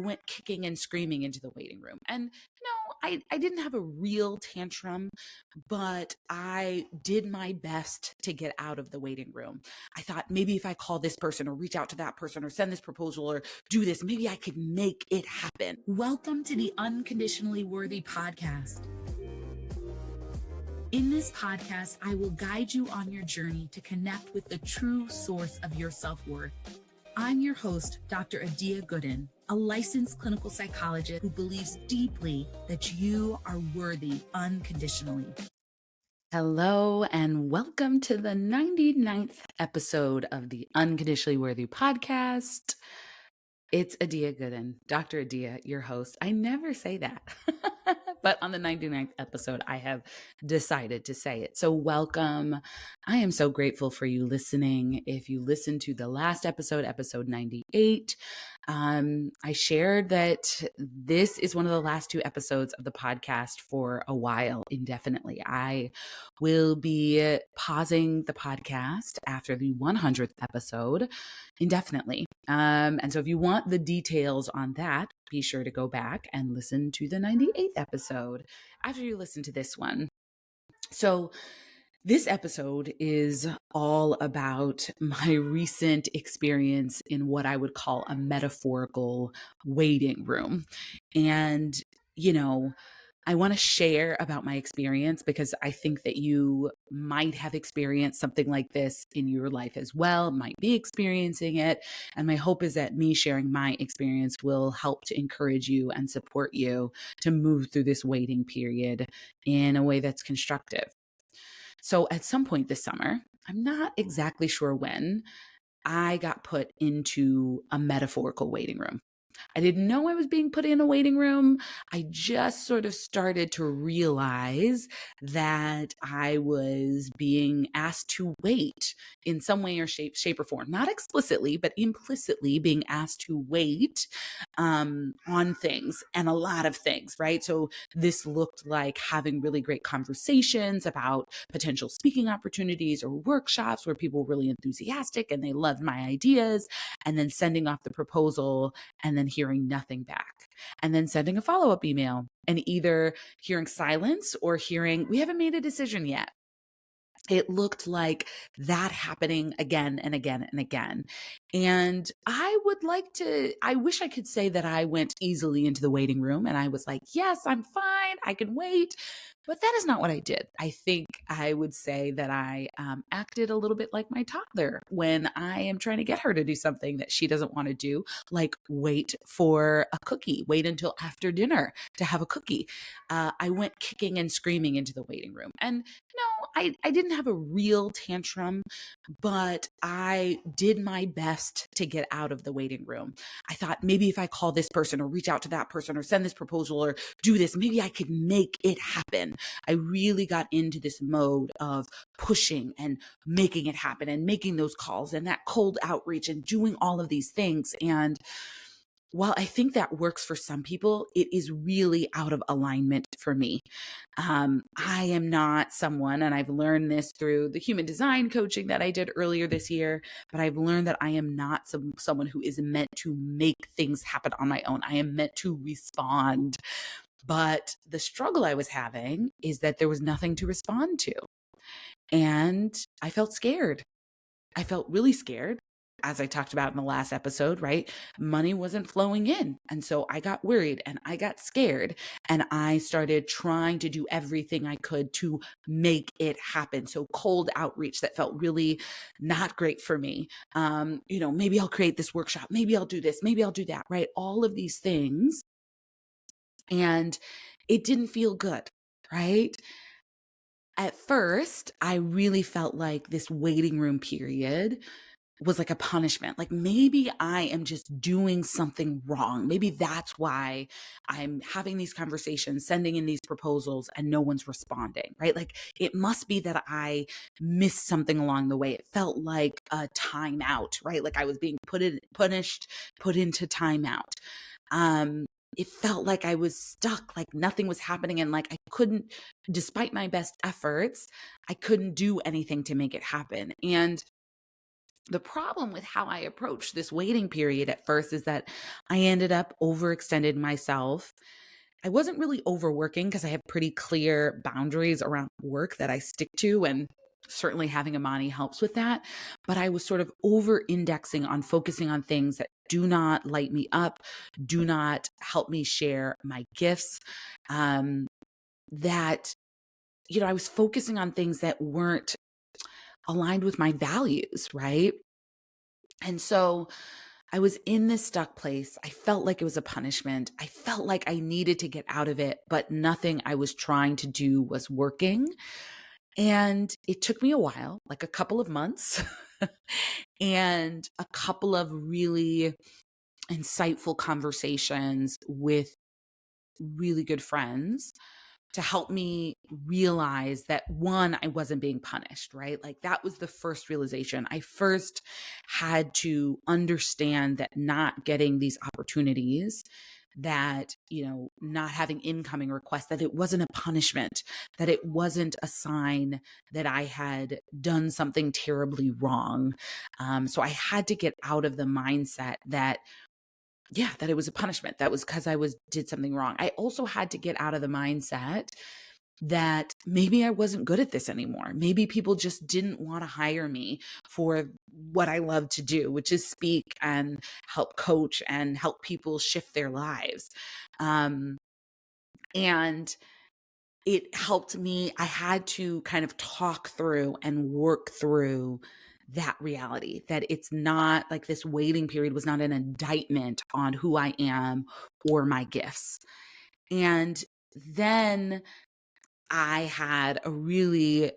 went kicking and screaming into the waiting room. And I didn't have a real tantrum, but I did my best to get out of the waiting room. I thought maybe if I call this person or reach out to that person or send this proposal or do this, maybe I could make it happen. Welcome to the Unconditionally Worthy podcast. In this podcast, I will guide you on your journey to connect with the true source of your self-worth. I'm your host, Dr. Adia Gooden, a licensed clinical psychologist who believes deeply that you are worthy unconditionally. Hello, and welcome to the 99th episode of the Unconditionally Worthy podcast. It's Adia Gooden, Dr. Adia, your host. I never say that, but on the 99th episode, I have decided to say it. So welcome. I am so grateful for you listening. If you listened to the last episode, episode 98, I shared that this is one of the last two episodes of the podcast for a while, indefinitely. I will be pausing the podcast after the 100th episode indefinitely. And so if you want the details on that, be sure to go back and listen to the 98th episode after you listen to this one. So this episode is all about my recent experience in what I would call a metaphorical waiting room. And, I want to share about my experience because I think that you might have experienced something like this in your life as well, might be experiencing it. And my hope is that me sharing my experience will help to encourage you and support you to move through this waiting period in a way that's constructive. So at some point this summer, I'm not exactly sure when, I got put into a metaphorical waiting room. I didn't know I was being put in a waiting room. I just sort of started to realize that I was being asked to wait in some way or shape or form, not explicitly, but implicitly being asked to wait on things and a lot of things, right? So this looked like having really great conversations about potential speaking opportunities or workshops where people were really enthusiastic and they loved my ideas, and then sending off the proposal and then hearing nothing back, and then sending a follow-up email and either hearing silence or hearing, we haven't made a decision yet. It looked like that happening again and again and again. And I wish I could say that I went easily into the waiting room and I was like, yes, I'm fine, I can wait. But that is not what I did. I think I would say that I acted a little bit like my toddler when I am trying to get her to do something that she doesn't want to do, like wait for a cookie, wait until after dinner to have a cookie. I went kicking and screaming into the waiting room. And I didn't have a real tantrum, but I did my best to get out of the waiting room. I thought maybe if I call this person or reach out to that person or send this proposal or do this, maybe I could make it happen. I really got into this mode of pushing and making it happen and making those calls and that cold outreach and doing all of these things. And while I think that works for some people, it is really out of alignment for me. I am not someone, and I've learned this through the human design coaching that I did earlier this year, but I've learned that I am not someone who is meant to make things happen on my own. I am meant to respond. But the struggle I was having is that there was nothing to respond to. And I felt scared. I felt really scared. As I talked about in the last episode, right? Money wasn't flowing in. And so I got worried and I got scared and I started trying to do everything I could to make it happen. So cold outreach that felt really not great for me. Maybe I'll create this workshop. Maybe I'll do this. Maybe I'll do that, right? All of these things. And it didn't feel good, right? At first, I really felt like this waiting room period was like a punishment. Like maybe I am just doing something wrong. Maybe that's why I'm having these conversations, sending in these proposals, and no one's responding, right? Like it must be that I missed something along the way. It felt like a timeout, right? Like I was being put into timeout. It felt like I was stuck, like nothing was happening. And like I couldn't, despite my best efforts, I couldn't do anything to make it happen. And The problem with how I approached this waiting period at first is that I ended up overextending myself. I wasn't really overworking because I have pretty clear boundaries around work that I stick to, and certainly having Amani helps with that. But I was sort of over indexing on focusing on things that do not light me up, do not help me share my gifts. Um, that, I was focusing on things that weren't aligned with my values, right? And so I was in this stuck place. I felt like it was a punishment. I felt like I needed to get out of it, but nothing I was trying to do was working. And it took me a while, like a couple of months, and a couple of really insightful conversations with really good friends to help me realize that, one, I wasn't being punished, right? Like that was the first realization. I first had to understand that not getting these opportunities, that, not having incoming requests, that it wasn't a punishment, that it wasn't a sign that I had done something terribly wrong. So I had to get out of the mindset that, yeah, that it was a punishment. That was because did something wrong. I also had to get out of the mindset that maybe I wasn't good at this anymore. Maybe people just didn't want to hire me for what I love to do, which is speak and help coach and help people shift their lives. And it helped me. I had to kind of talk through and work through that reality, that it's not like this waiting period was not an indictment on who I am or my gifts. And then I had a really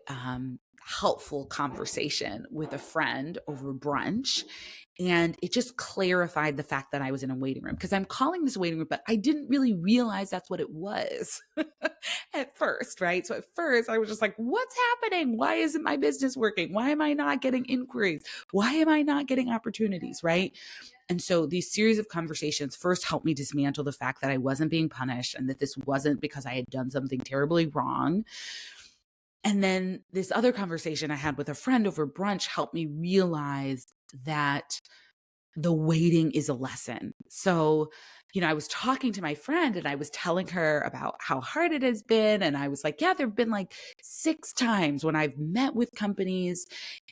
helpful conversation with a friend over brunch. And it just clarified the fact that I was in a waiting room, because I'm calling this a waiting room, but I didn't really realize that's what it was at first, right? So at first I was just like, what's happening? Why isn't my business working? Why am I not getting inquiries? Why am I not getting opportunities, right? And so these series of conversations first helped me dismantle the fact that I wasn't being punished and that this wasn't because I had done something terribly wrong. And then this other conversation I had with a friend over brunch helped me realize that the waiting is a lesson. So, I was talking to my friend and I was telling her about how hard it has been. And I was like, yeah, there have been like 6 times when I've met with companies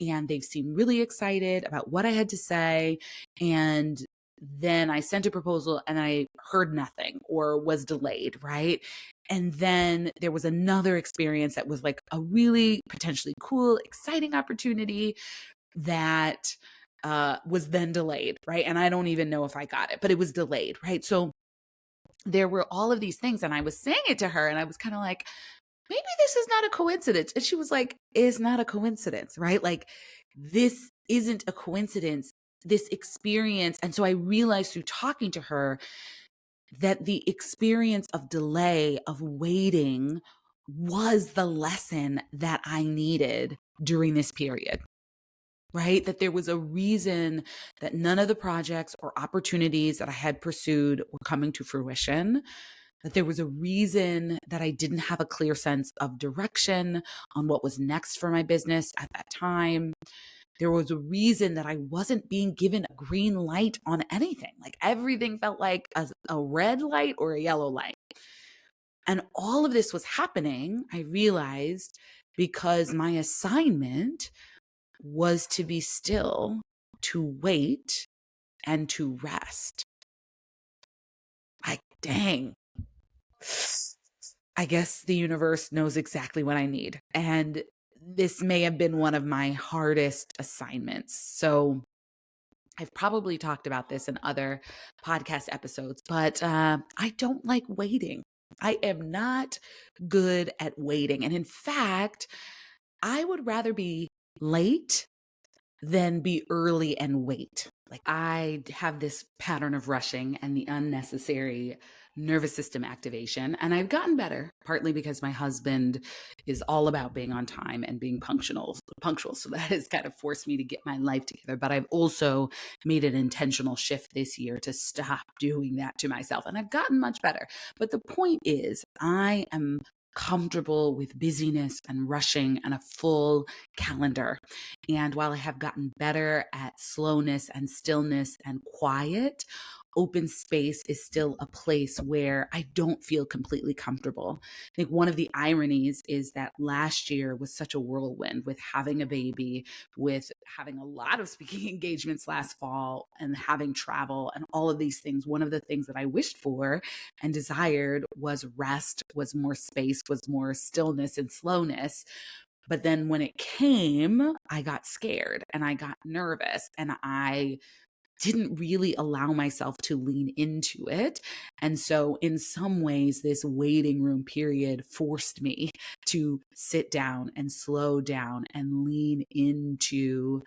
and they've seemed really excited about what I had to say. And then I sent a proposal and I heard nothing or was delayed, right? And then there was another experience that was like a really potentially cool, exciting opportunity that was then delayed, right? And I don't even know if I got it, but it was delayed, right? So there were all of these things, and I was saying it to her, and I was kind of like, maybe this is not a coincidence. And she was like, it's not a coincidence, right? Like, this isn't a coincidence, this experience. And so I realized through talking to her that the experience of delay, of waiting, was the lesson that I needed during this period. Right? That there was a reason that none of the projects or opportunities that I had pursued were coming to fruition. That there was a reason that I didn't have a clear sense of direction on what was next for my business at that time. There was a reason that I wasn't being given a green light on anything. Like everything felt like a red light or a yellow light. And all of this was happening, I realized, because my assignment was to be still, to wait, and to rest. Like, dang, I guess the universe knows exactly what I need. And this may have been one of my hardest assignments. So I've probably talked about this in other podcast episodes, but I don't like waiting. I am not good at waiting. And in fact, I would rather be late than be early and wait. Like I have this pattern of rushing and the unnecessary nervous system activation. And I've gotten better, partly because my husband is all about being on time and being punctual. So that has kind of forced me to get my life together. But I've also made an intentional shift this year to stop doing that to myself. And I've gotten much better. But the point is, I am comfortable with busyness and rushing and a full calendar. And while I have gotten better at slowness and stillness and quiet, open space is still a place where I don't feel completely comfortable. I think one of the ironies is that last year was such a whirlwind with having a baby, with having a lot of speaking engagements last fall and having travel and all of these things. One of the things that I wished for and desired was rest, was more space, was more stillness and slowness. But then when it came, I got scared and I got nervous and I didn't really allow myself to lean into it. And so in some ways, this waiting room period forced me to sit down and slow down and lean into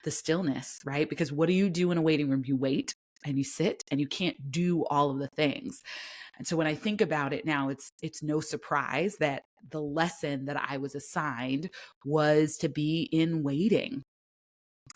the stillness, right? Because what do you do in a waiting room? You wait and you sit and you can't do all of the things. And so when I think about it now, it's no surprise that the lesson that I was assigned was to be in waiting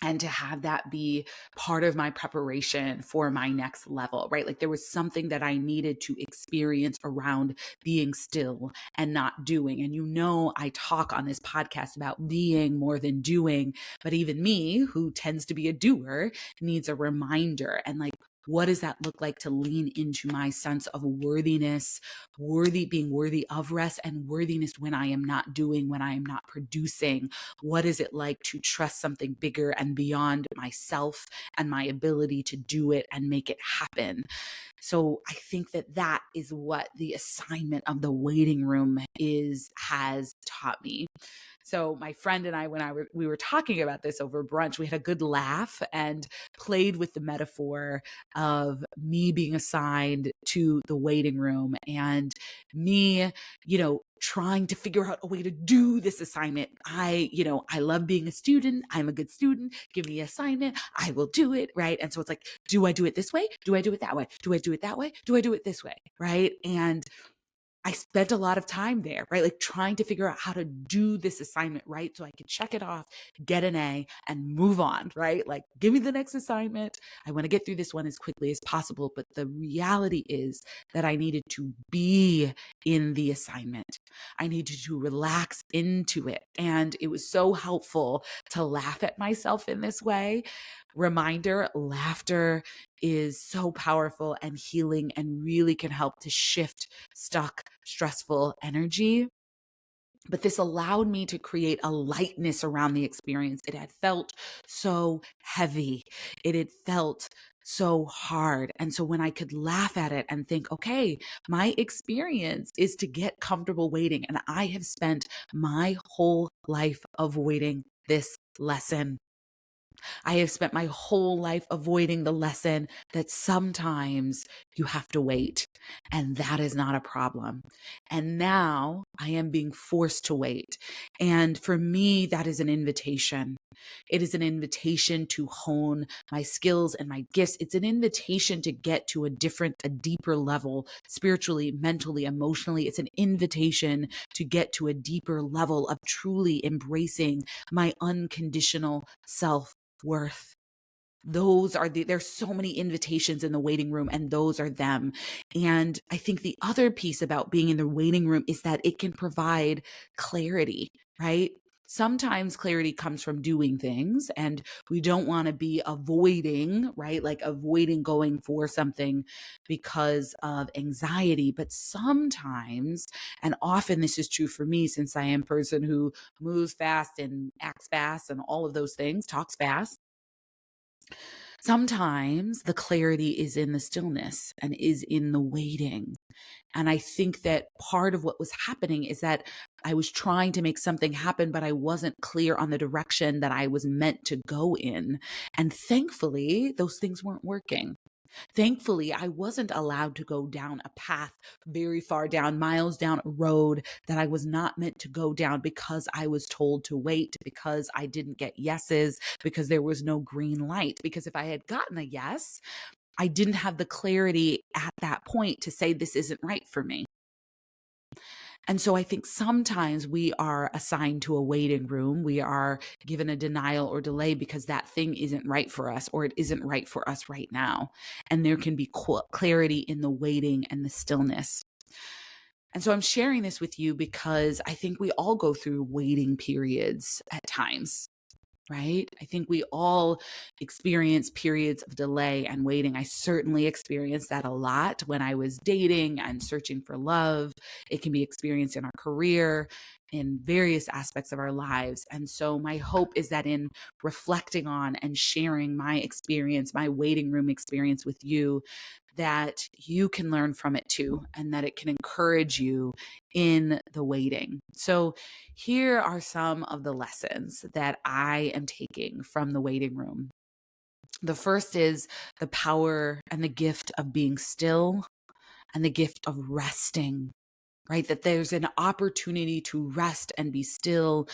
and to have that be part of my preparation for my next level, right? Like there was something that I needed to experience around being still and not doing. And I talk on this podcast about being more than doing, but even me, who tends to be a doer, needs a reminder. And like, what does that look like to lean into my sense of worthiness, being worthy of rest, and worthiness when I am not doing, when I am not producing? What is it like to trust something bigger and beyond myself and my ability to do it and make it happen? So I think that is what the assignment of the waiting room has taught me. So my friend and I, we were talking about this over brunch, we had a good laugh and played with the metaphor of me being assigned to the waiting room and me, trying to figure out a way to do this assignment. I love being a student. I'm a good student. Give me an assignment. I will do it. Right. And so it's like, do I do it this way? Do I do it that way? Do I do it that way? Do I do it this way? Right. And I spent a lot of time there, right? Like trying to figure out how to do this assignment, right? So I could check it off, get an A and move on, right? Like give me the next assignment. I want to get through this one as quickly as possible. But the reality is that I needed to be in the assignment. I needed to relax into it. And it was so helpful to laugh at myself in this way. Reminder, laughter is so powerful and healing and really can help to shift stuck, stressful energy. But this allowed me to create a lightness around the experience. It had felt so heavy. It had felt so hard. And so when I could laugh at it and think, okay, my experience is to get comfortable waiting. And I have spent my whole life avoiding this lesson. I have spent my whole life avoiding the lesson that sometimes you have to wait, and that is not a problem. And now I am being forced to wait. And for me, that is an invitation. It is an invitation to hone my skills and my gifts. It's an invitation to get to a deeper level, spiritually, mentally, emotionally. It's an invitation to get to a deeper level of truly embracing my unconditional self-worth. There's so many invitations in the waiting room, and those are them. And I think the other piece about being in the waiting room is that it can provide clarity, right? Sometimes clarity comes from doing things, and we don't want to be avoiding, right? Like avoiding going for something because of anxiety. But sometimes, and often this is true for me, since I am a person who moves fast and acts fast and all of those things, talks fast. Sometimes the clarity is in the stillness and is in the waiting. And I think that part of what was happening is that I was trying to make something happen, but I wasn't clear on the direction that I was meant to go in. And thankfully, those things weren't working. Thankfully, I wasn't allowed to go down a path very far down, miles down a road that I was not meant to go down because I was told to wait, because I didn't get yeses, because there was no green light. Because if I had gotten a yes, I didn't have the clarity at that point to say this isn't right for me. And so I think sometimes we are assigned to a waiting room. We are given a denial or delay because that thing isn't right for us, or it isn't right for us right now. And there can be clarity in the waiting and the stillness. And so I'm sharing this with you because I think we all go through waiting periods at times, right? I think we all experience periods of delay and waiting. I certainly experienced that a lot when I was dating and searching for love. It can be experienced in our career, in various aspects of our lives. And so my hope is that in reflecting on and sharing my experience, my waiting room experience with you, that you can learn from it too, and that it can encourage you in the waiting. So here are some of the lessons that I am taking from the waiting room. The first is the power and the gift of being still and the gift of resting, right? That there's an opportunity to rest and be still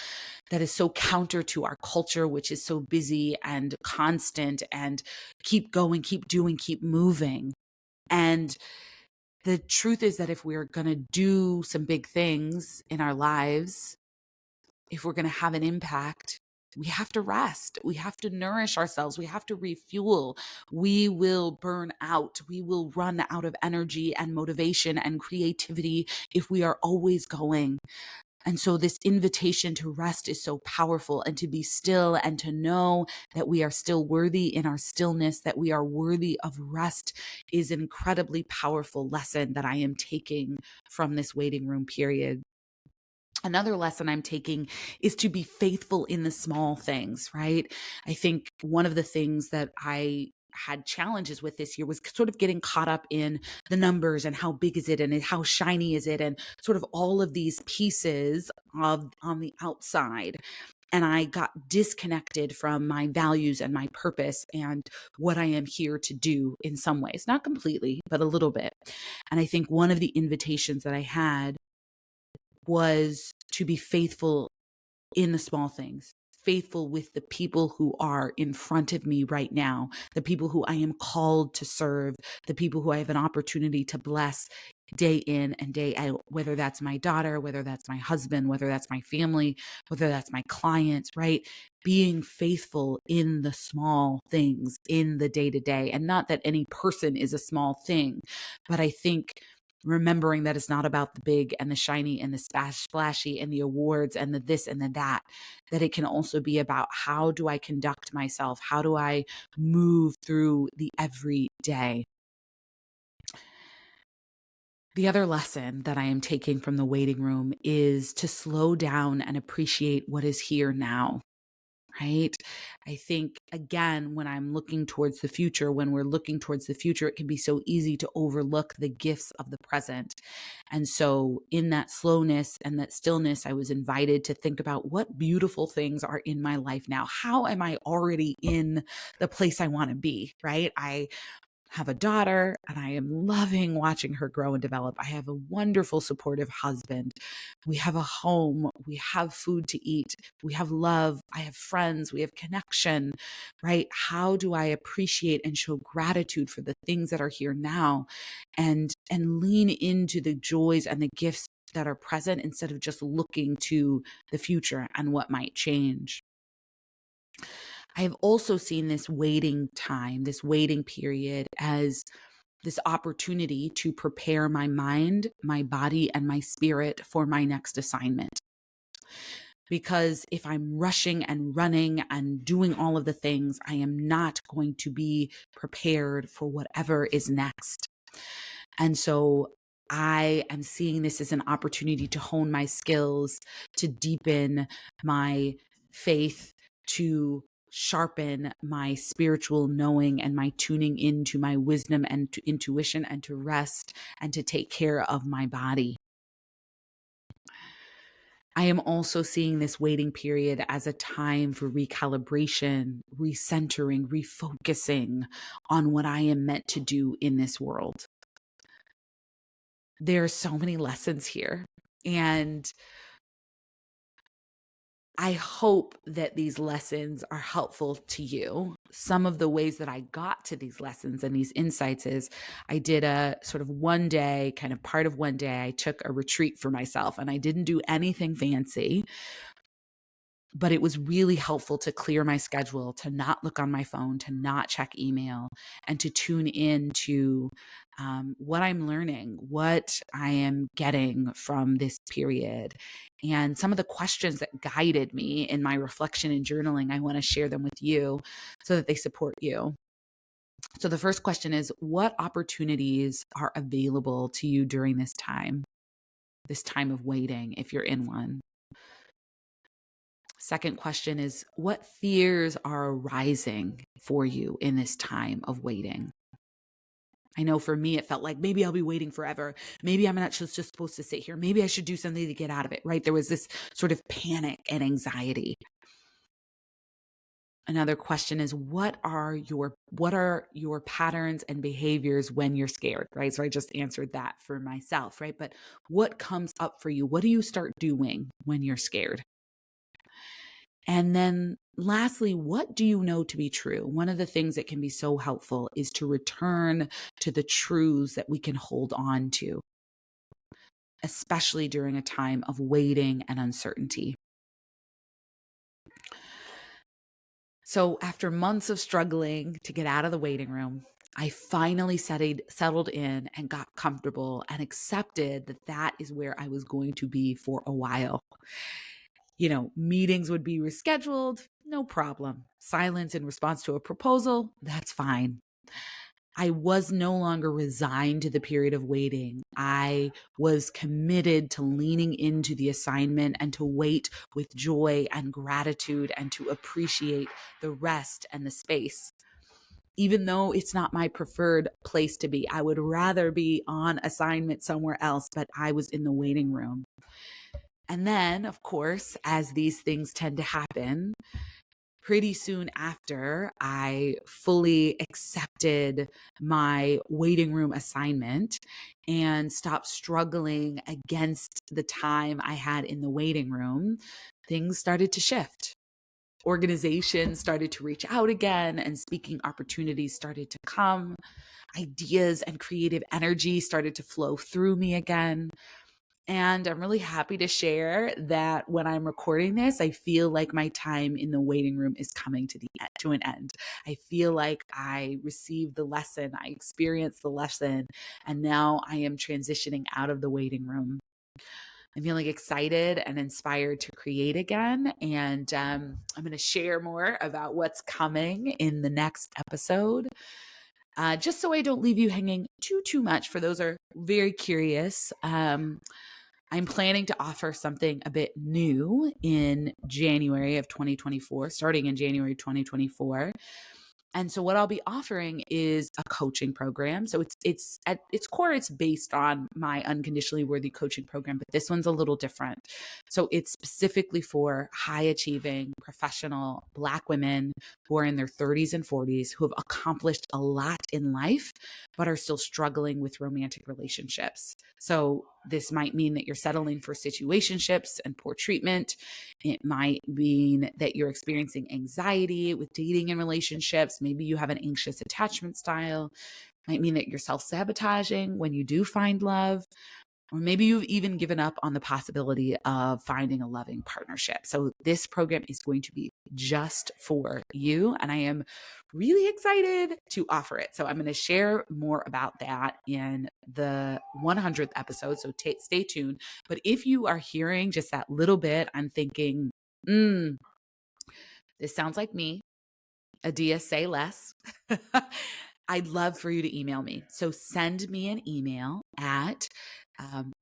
that is so counter to our culture, which is so busy and constant and keep going, keep doing, keep moving. And the truth is that if we're going to do some big things in our lives, if we're going to have an impact, we have to rest. We have to nourish ourselves. We have to refuel. We will burn out. We will run out of energy and motivation and creativity if we are always going. And so this invitation to rest is so powerful, and to be still and to know that we are still worthy in our stillness, that we are worthy of rest, is an incredibly powerful lesson that I am taking from this waiting room period. Another lesson I'm taking is to be faithful in the small things, right? I think one of the things that I had challenges with this year was sort of getting caught up in the numbers and how big is it and how shiny is it and sort of all of these pieces of on the outside. And I got disconnected from my values and my purpose and what I am here to do in some ways, not completely, but a little bit. And I think one of the invitations that I had was to be faithful in the small things, faithful with the people who are in front of me right now, the people who I am called to serve, the people who I have an opportunity to bless day in and day out, whether that's my daughter, whether that's my husband, whether that's my family, whether that's my clients, right? Being faithful in the small things, in the day to day. And not that any person is a small thing, but I think remembering that it's not about the big and the shiny and the splashy and the awards and the this and the that it can also be about how do I conduct myself? How do I move through the everyday? The other lesson that I am taking from the waiting room is to slow down and appreciate what is here now. Right? I think, again, when I'm looking towards the future, when we're looking towards the future, it can be so easy to overlook the gifts of the present. And so in that slowness and that stillness, I was invited to think about what beautiful things are in my life now. How am I already in the place I want to be? Right? I have a daughter and I am loving watching her grow and develop. I have a wonderful, supportive husband. We have a home. We have food to eat. We have love. I have friends. We have connection, right? How do I appreciate and show gratitude for the things that are here now and lean into the joys and the gifts that are present instead of just looking to the future and what might change? I have also seen this waiting time, this waiting period as this opportunity to prepare my mind, my body, and my spirit for my next assignment. Because if I'm rushing and running and doing all of the things, I am not going to be prepared for whatever is next. And so I am seeing this as an opportunity to hone my skills, to deepen my faith, to sharpen my spiritual knowing and my tuning into my wisdom and to intuition, and to rest and to take care of my body. I am also seeing this waiting period as a time for recalibration, recentering, refocusing on what I am meant to do in this world. There are so many lessons here, and I hope that these lessons are helpful to you. Some of the ways that I got to these lessons and these insights is I did a sort of one day, kind of part of one day, I took a retreat for myself, and I didn't do anything fancy. But it was really helpful to clear my schedule, to not look on my phone, to not check email, and to tune in to what I'm learning, what I am getting from this period. And some of the questions that guided me in my reflection and journaling, I want to share them with you so that they support you. So the first question is, what opportunities are available to you during this time of waiting, if you're in one? Second question is, what fears are arising for you in this time of waiting? I know for me, it felt like maybe I'll be waiting forever. Maybe I'm not just supposed to sit here. Maybe I should do something to get out of it, right? There was this sort of panic and anxiety. Another question is, what are your patterns and behaviors when you're scared, right? So I just answered that for myself, right? But what comes up for you? What do you start doing when you're scared? And then lastly, what do you know to be true? One of the things that can be so helpful is to return to the truths that we can hold on to, especially during a time of waiting and uncertainty. So after months of struggling to get out of the waiting room, I finally settled in and got comfortable and accepted that that is where I was going to be for a while. Meetings would be rescheduled, no problem. Silence in response to a proposal, that's fine. I was no longer resigned to the period of waiting. I was committed to leaning into the assignment and to wait with joy and gratitude and to appreciate the rest and the space. Even though it's not my preferred place to be, I would rather be on assignment somewhere else, but I was in the waiting room. And then, of course, as these things tend to happen, pretty soon after I fully accepted my waiting room assignment and stopped struggling against the time I had in the waiting room, things started to shift. Organizations started to reach out again, and speaking opportunities started to come. Ideas and creative energy started to flow through me again. And I'm really happy to share that when I'm recording this, I feel like my time in the waiting room is coming to an end. I feel like I received the lesson, I experienced the lesson, and now I am transitioning out of the waiting room. I'm feeling excited and inspired to create again. And I'm going to share more about what's coming in the next episode. Just so I don't leave you hanging too much, for those who are very curious. I'm planning to offer something a bit new in January of 2024, starting in January 2024. And so what I'll be offering is a coaching program. So it's at its core, it's based on my Unconditionally Worthy coaching program, but this one's a little different. So it's specifically for high achieving professional Black women who are in their 30s and 40s, who have accomplished a lot in life, but are still struggling with romantic relationships. So this might mean that you're settling for situationships and poor treatment. It might mean that you're experiencing anxiety with dating and relationships. Maybe you have an anxious attachment style. It might mean that you're self-sabotaging when you do find love. Or maybe you've even given up on the possibility of finding a loving partnership. So this program is going to be just for you. And I am really excited to offer it. So I'm going to share more about that in the 100th episode. So stay tuned. But if you are hearing just that little bit, I'm thinking, this sounds like me. Adia, say less. I'd love for you to email me. So send me an email at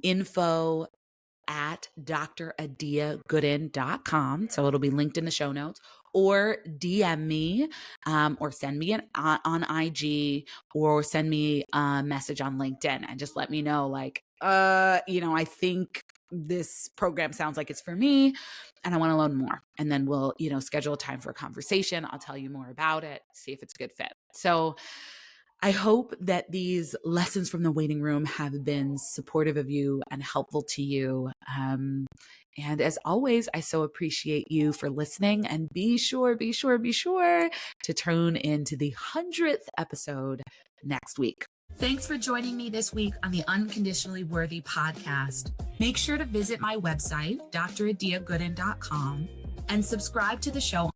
info@dradiagooden.com. So it'll be linked in the show notes, or DM me, or send me on IG, or send me a message on LinkedIn and just let me know, like, I think this program sounds like it's for me and I want to learn more. And then we'll, schedule a time for a conversation. I'll tell you more about it, see if it's a good fit. So I hope that these lessons from the waiting room have been supportive of you and helpful to you. And as always, I so appreciate you for listening, and be sure to tune into the 100th episode next week. Thanks for joining me this week on the Unconditionally Worthy podcast. Make sure to visit my website, dradiagooden.com, and subscribe to the show